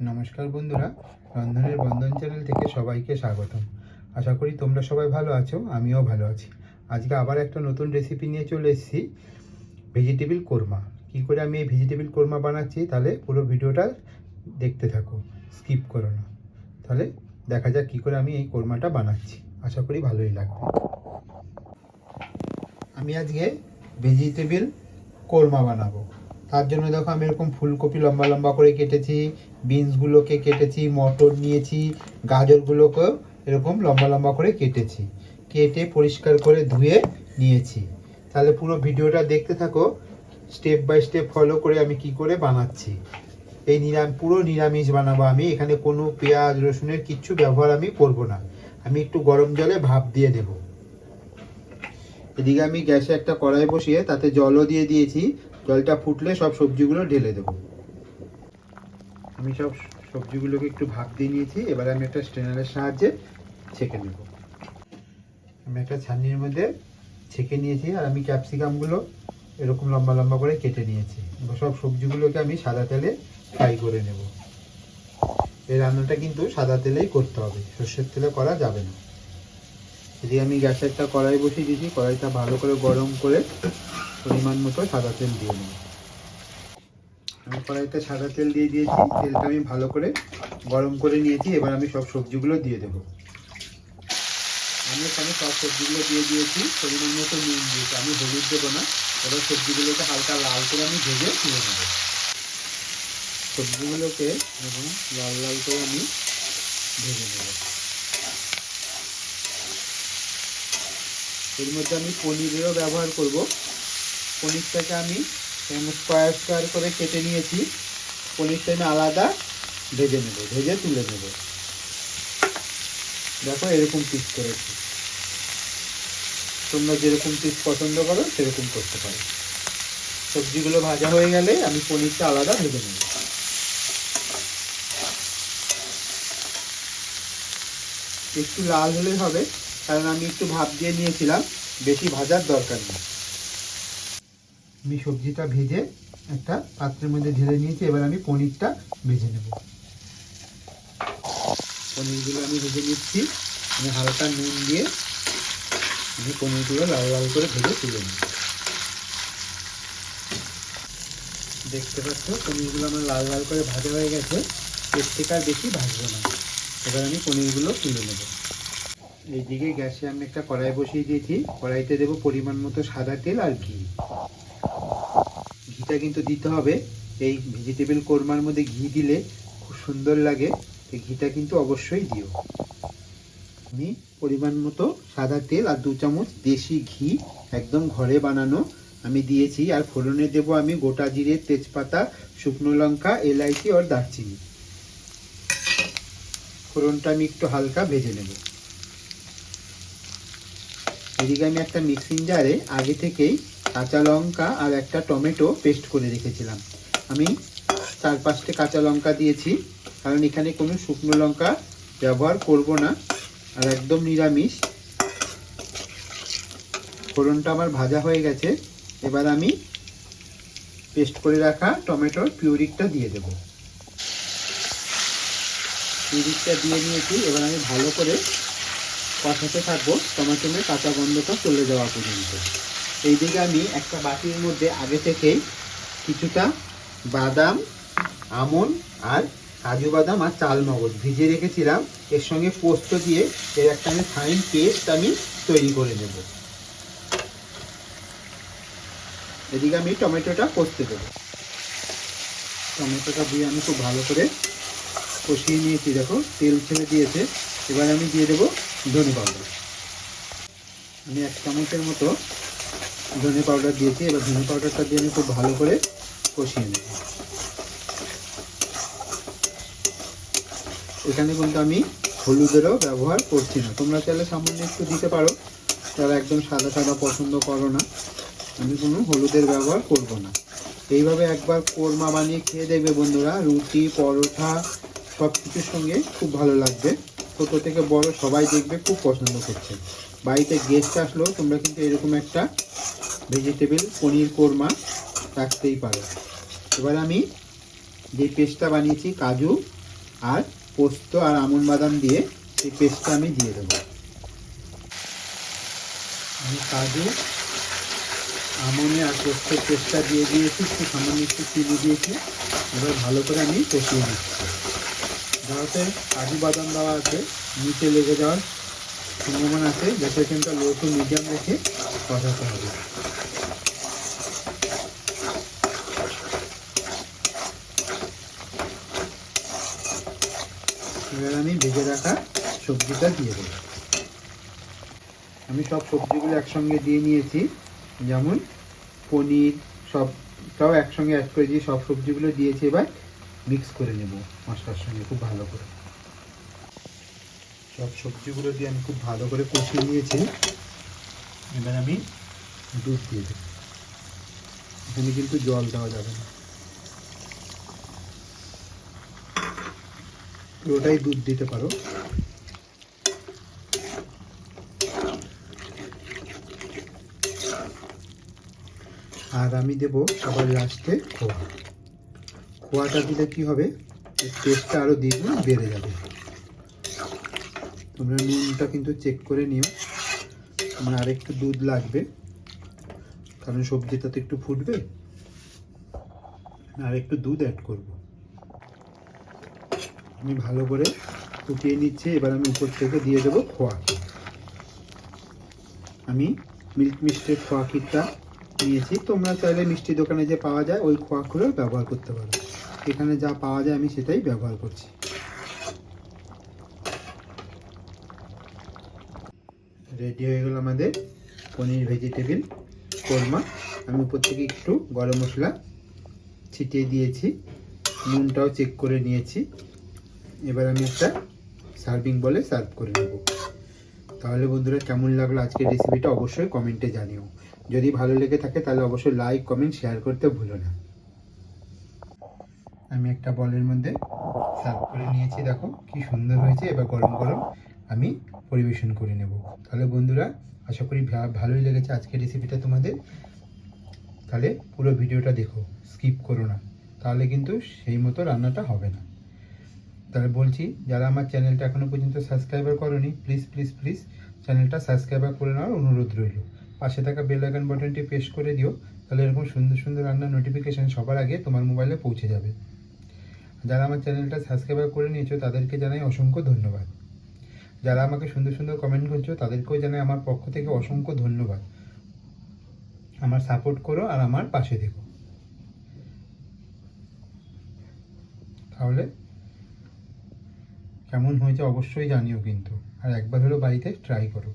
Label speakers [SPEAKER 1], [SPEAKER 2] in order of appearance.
[SPEAKER 1] নমস্কার বন্ধুরা, রন্ধনের বন্ধন চ্যানেল থেকে সবাইকে স্বাগতম। আশা করি তোমরা সবাই ভালো আছো, আমিও ভালো আছি। আজকে আবার একটা নতুন রেসিপি নিয়ে চলে এসেছি, ভেজিটেবিল কোরমা। কি করে আমি এই ভেজিটেবিল কোরমা বানাচ্ছি তাহলে পুরো ভিডিওটা দেখতে থাকো, স্কিপ করো না। তাহলে দেখা যাক কী করে আমি এই কোরমাটা বানাচ্ছি। আশা করি ভালোই লাগবে। আমি আজকে ভেজিটেবিল কোরমা বানাবো। তার জন্য দেখো আমি এরকম ফুলকপি লম্বা লম্বা করে কেটেছি, বিনসগুলোকে কেটেছি, মটর নিয়েছি, গাজরগুলোকেও এরকম লম্বা লম্বা করে কেটেছি, কেটে পরিষ্কার করে ধুয়ে নিয়েছি। তাহলে পুরো ভিডিওটা দেখতে থাকো, স্টেপ বাই স্টেপ ফলো করে আমি কি করে বানাচ্ছি। এই পুরো নিরামিষ বানাবো আমি। এখানে কোনো পেঁয়াজ রসুনের কিচ্ছু ব্যবহার আমি করব না। আমি একটু গরম জলে ভাপ দিয়ে দেবো। এদিকে আমি গ্যাসে একটা কড়াই বসিয়ে তাতে জলও দিয়ে দিয়েছি। জলটা ফুটলে সব সবজিগুলো ঢেলে দেবো। আমি সব সবজিগুলোকে একটু ভাপ দিয়ে নিয়েছি। এবার আমি একটা স্ট্রেনারের সাহায্যে ছেঁকে নেব। আমি একটা ছাঁকনির মধ্যে ছেঁকে নিয়েছি। আর আমি ক্যাপসিকামগুলো এরকম লম্বা লম্বা করে কেটে নিয়েছি। সব সবজিগুলোকে আমি সাদা তেলে ফ্রাই করে নেব। এই রান্নাটা কিন্তু সাদা তেলেই করতে হবে, সর্ষের তেলে করা যাবে না। এদিকে আমি গ্যাসে একটা কড়াই বসিয়ে দিয়েছি। কড়াইটা ভালো করে গরম করে পরিমাণ মতো সাদা তেল দিয়ে নেব। আমি কড়াইতে সাদা তেল দিয়ে দিয়েছি। তেলটা আমি ভালো করে গরম করে নিয়েছি। এবার আমি সব সবজিগুলো দিয়ে দেবো। আমি এখানে সব সবজিগুলো দিয়ে দিয়েছি। পরিমাণ মতো নুন দিয়েছি, আমি হলুদ দেবো না। এবার সবজিগুলোকে হালকা লাল করে আমি ভেজে তুলে নেব। সবজিগুলোকে এবং লাল লাল করে আমি ভেজে নেব। এর মধ্যে আমি পনিরেরও ব্যবহার করব। পনিরটাকে আমি স্কোয়ার স্কোয়ার করে কেটে নিয়েছি। পনিরটা আমি আলাদা ভেজে নেব, ভেজে তুলে নেব। দেখো এরকম পিস করেছি। তোমরা যেরকম পিস পছন্দ করো সেরকম করতে পারো। সবজিগুলো ভাজা হয়ে গেলে আমি পনিরটা আলাদা ভেজে নেব। একটু লাল হলে হবে, কারণ আমি একটু ভাপ দিয়ে নিয়েছিলাম, বেশি ভাজার দরকার নেই। আমি সবজিটা ভেজে একটা পাত্রের মধ্যে ঢেলে নিয়েছি। এবার আমি পনিরটা ভেজে নেব। পনিরগুলো আমি ভেজে নিচ্ছি। আমি হালকা নুন দিয়ে আমি পনিরগুলো লাল লাল করে ভেজে তুলে নিই। দেখতে পাচ্ছ পনিরগুলো আমার লাল লাল করে ভাজা হয়ে গেছে। এর থেকে আর বেশি ভাজবো না। এবার আমি পনিরগুলো তুলে নেব। এইদিকে গ্যাসে আমি একটা কড়াই বসিয়ে দিয়েছি। কড়াইতে দেবো পরিমাণ মতো সাদা তেল আর ঘি। ঘিটা কিন্তু দিতে হবে। এই ভেজিটেবল কোরমার মধ্যে ঘি দিলে খুব সুন্দর লাগে। এই ঘিটা কিন্তু অবশ্যই দিও। আমি পরিমাণ মতো সাদা তেল আর 2 চামচ দেশি ঘি, একদম ঘরে বানানো, আমি দিয়েছি। আর ফোড়নে দেব আমি গোটা জিরে, তেজপাতা, শুকনো লঙ্কা, এলাইচি আর দারচিনি। ফোড়নটা আমি একটু হালকা ভেজে নেব। এদিকে আমি একটা মিক্সিং জারে আগে থেকেই কাঁচা লঙ্কা আর একটা টমেটো পেস্ট করে রেখেছিলাম। আমি 4-5টে কাঁচা লঙ্কা দিয়েছি, কারণ এখানে কোনো শুকনো লঙ্কা ব্যবহার করব না, আর একদম নিরামিষ। ফোড়নটা আমার ভাজা হয়ে গেছে। এবার আমি পেস্ট করে রাখা টমেটোর পিউরিটা দিয়ে দেব। পিউরিটা দিয়ে নিয়েছি। এবার আমি ভালো করে কষাতে থাকবো টমেটোর কাঁচা গন্ধটা চলে যাওয়া পর্যন্ত। এইদিকে আমি একটা বাটির মধ্যে আগে থেকেই কিছুটা বাদাম, আমন্ড আর কাজু বাদাম আর চালমগজ ভিজিয়ে রেখেছিলাম। এর সঙ্গে পোস্ত দিয়ে এর একটা আমি ফাইন পেস্ট আমি তৈরি করে নেব। এদিকে আমি টমেটোটা কষতে দেবো। টমেটোটা দিয়ে আমি খুব ভালো করে কষিয়ে নিয়েছি। দেখো তেল ছেড়ে দিয়েছে। এবার আমি দিয়ে দেবো ধনে পাউডার। আমি 1 চামচের মতো ধনে পাউডার দিয়েছি। এবার ধনে পাউডারটা দিয়ে আমি খুব ভালো করে কষিয়ে নেব। এখানে কিন্তু আমি হলুদেরও ব্যবহার করছি না। তোমরা চাইলে সামান্য একটু দিতে পারো, যারা একদম সাদা সাদা পছন্দ করো না। আমি কোনো হলুদের ব্যবহার করব না। এইভাবে একবার কোরমা বানিয়ে খেয়ে দেখবে বন্ধুরা, রুটি, পরোটা সব কিছুর সঙ্গে খুব ভালো লাগবে। ছোটো থেকে বড় সবাই দেখবে খুব পছন্দ করছে। বাড়িতে গেস্ট আসলেও তোমরা কিন্তু এরকম একটা ভেজিটেবল পনির কোরমা রাখতেই পারো। এবার আমি যে পেস্টটা বানিয়েছি কাজু আর পোস্ত আর আমন্ড বাদাম দিয়ে এই পেস্টটা আমি দিয়ে দেবো। আমি কাজু, আমন্ড আর পোস্তের পেস্টটা দিয়ে দিয়েছি, একটু সামান্য একটু চিনি দিয়েছি। এবার ভালো করে আমি কষিয়ে দিচ্ছি। যাতে কাজু বাদাম দেওয়া আছে, নিচে লেগে যাওয়ার সম্ভাবনা আছে, গ্যাসের ফ্লেমটা লো টু মিডিয়াম রেখে কষাতে হবে। এবার আমি ভেজে রাখা সবজিটা দিয়ে দেবো। আমি সব সবজিগুলো একসঙ্গে দিয়ে নিয়েছি, যেমন পনির সবটাও একসঙ্গে অ্যাড করে দিয়ে সব সবজিগুলো দিয়েছি। এবার মিক্স করে নেব মশলার সঙ্গে খুব ভালো করে। সব সবজিগুলো দিয়ে আমি খুব ভালো করে কষিয়ে নিয়েছি। এবার আমি দুধ দিয়ে দেব। এখানে কিন্তু জল দেওয়া যাবে না, পুরোটাই দুধ দিতে পারো। আর আমি দেব সবার লাস্টে খোয়া। খোয়াটা দিলে কি হবে, টেস্টটা আরও দ্বিগুণ বেড়ে যাবে। তোমরা নুনটা কিন্তু চেক করে নিও। আমার আরেকটু দুধ লাগবে, কারণ সবজিটা তো একটু ফুটবে, আর একটু দুধ অ্যাড করব। আমি ভালো করে ফুটিয়ে নিচ্ছি। এবার আমি উপর থেকে দিয়ে দেবো খোয়া। আমি মিল্ক মিস্টের খোয়া ক্ষীরটা নিয়েছি। তোমরা চাইলে মিষ্টি দোকানে যে পাওয়া যায় ওই খোয়াগুলো ব্যবহার করতে পারো। এখানে যা পাওয়া যায় আমি সেটাই ব্যবহার করছি। রেডি হয়ে গেল আমাদের পনির ভেজিটেবিল কোরমা। আমি উপর থেকে একটু গরম মশলা ছিটিয়ে দিয়েছি, নুনটাও চেক করে নিয়েছি। এবার আমি একটা সার্ভিং বলে সার্ভ করে নেব। তাহলে বন্ধুরা, কেমন লাগলো আজকের রেসিপিটা অবশ্যই কমেন্টে জানিও। যদি ভালো লেগে থাকে তাহলে অবশ্যই লাইক, কমেন্ট, শেয়ার করতে ভুলো না। আমি একটা বলের মধ্যে সার্ভ করে নিয়েছি, দেখো কি সুন্দর হয়েছে। এবার গরম গরম আমি পরিবেশন করে নেব। তাহলে বন্ধুরা, আশা করি ভালোই লেগেছে আজকের রেসিপিটা তোমাদের। তাহলে পুরো ভিডিওটা দেখো, স্কিপ করো না, তাহলে কিন্তু সেই মতো রান্নাটা হবে না। তাহলে বলছি, যারা আমার চ্যানেলটা এখনও পর্যন্ত সাবস্ক্রাইবার করোনি, প্লিজ প্লিজ প্লিজ চ্যানেলটা সাবস্ক্রাইবার করে নেওয়ার অনুরোধ রইল। পাশে থাকা বেল আইকন বাটনটি প্রেস করে দিও, তাহলে এরকম সুন্দর সুন্দর রান্নার নোটিফিকেশান সবার আগে তোমার মোবাইলে পৌঁছে যাবে। যারা আমার চ্যানেলটা সাবস্ক্রাইবার করে নিয়েছো তাদেরকে জানাই অসংখ্য ধন্যবাদ। যারা আমাকে সুন্দর সুন্দর কমেন্ট করছো তাদেরকেও জানাই আমার পক্ষ থেকে অসংখ্য ধন্যবাদ। আমার সাপোর্ট করো আর আমার পাশে থেকো। তাহলে কেমন হয়েছে অবশ্যই জানিও কিন্তু, আর একবার হলেও বাড়িতে ট্রাই করো।